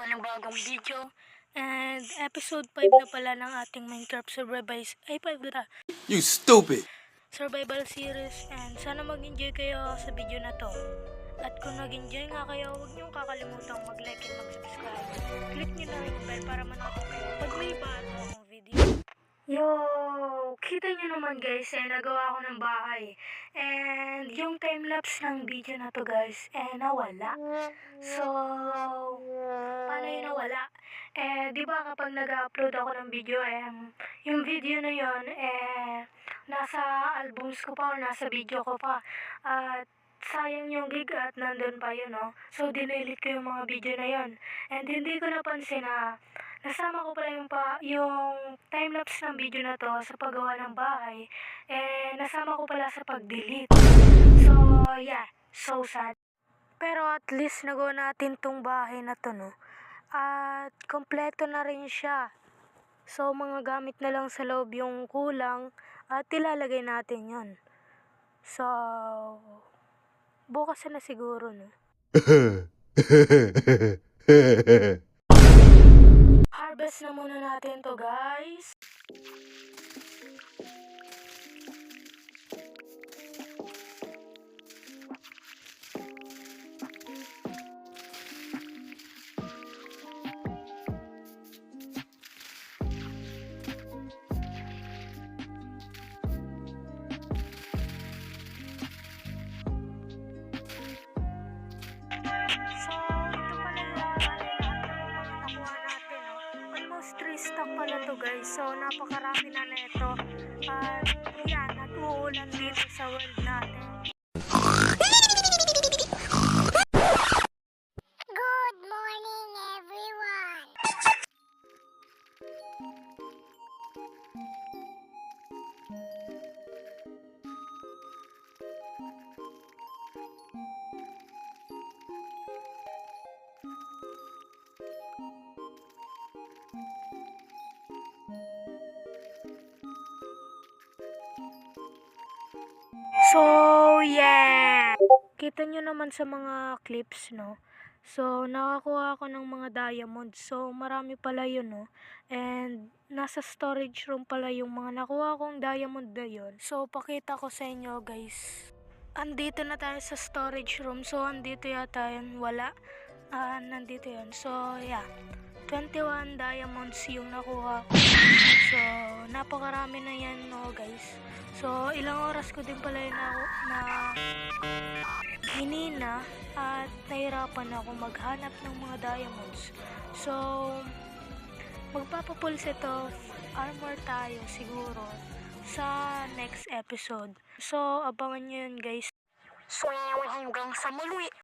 panibagong video. And episode 5 na pala ng ating Minecraft Survival ay 5 na. You stupid! Survival series, and sana mag-enjoy kayo sa video na to. At kung nag-enjoy nga kayo, huwag niyong kakalimutang mag-like and mag-subscribe. Click niyo na rin yung bell para manotify kayo pag may bago akong video. Yo! Kita niyo naman guys, nagawa ko ng bahay. And yung time-lapse ng video na to guys, nawala. So, paano yun nawala? Di ba kapag nag-upload ako ng video, yung video na yun, nasa albums ko pa o nasa video ko pa. At sayang yung gig at nandun pa yun, no? So, dinelete ko yung mga video na yun. And hindi ko napansin na nasama ko pala yung time-lapse ng video na to sa paggawa ng bahay. Nasama ko pala sa pag-delete. So, yeah. So sad. Pero at least nagawa natin tong bahay na to, no? At kompleto na rin siya. So, mga gamit na lang sa loob yung kulang at ilalagay natin yun. So, bukas na siguro, no? Harvest na muna natin to, guys. Stock pala to guys, so napakarami na nito. Yan, at uulan dito sa world natin. Good morning everyone. So, yeah! Kita nyo naman sa mga clips, no? So, nakakuha ako ng mga diamonds. So, marami pala yun, no? And, nasa storage room pala yung mga nakuha kong diamond na yun. So, pakita ko sa inyo, guys. Andito na tayo sa storage room. So, andito yata yun. Wala. Nandito yun. So, yeah. 21 diamonds yung nakuha ko. So, napakarami na yan, no, guys. So, ilang oras ko din pala yun na hinina at nahirapan ako maghanap ng mga diamonds. So, magpapapulis ito armor tayo siguro sa next episode. So, abangan nyo yun, guys. So, hanggang sa muli!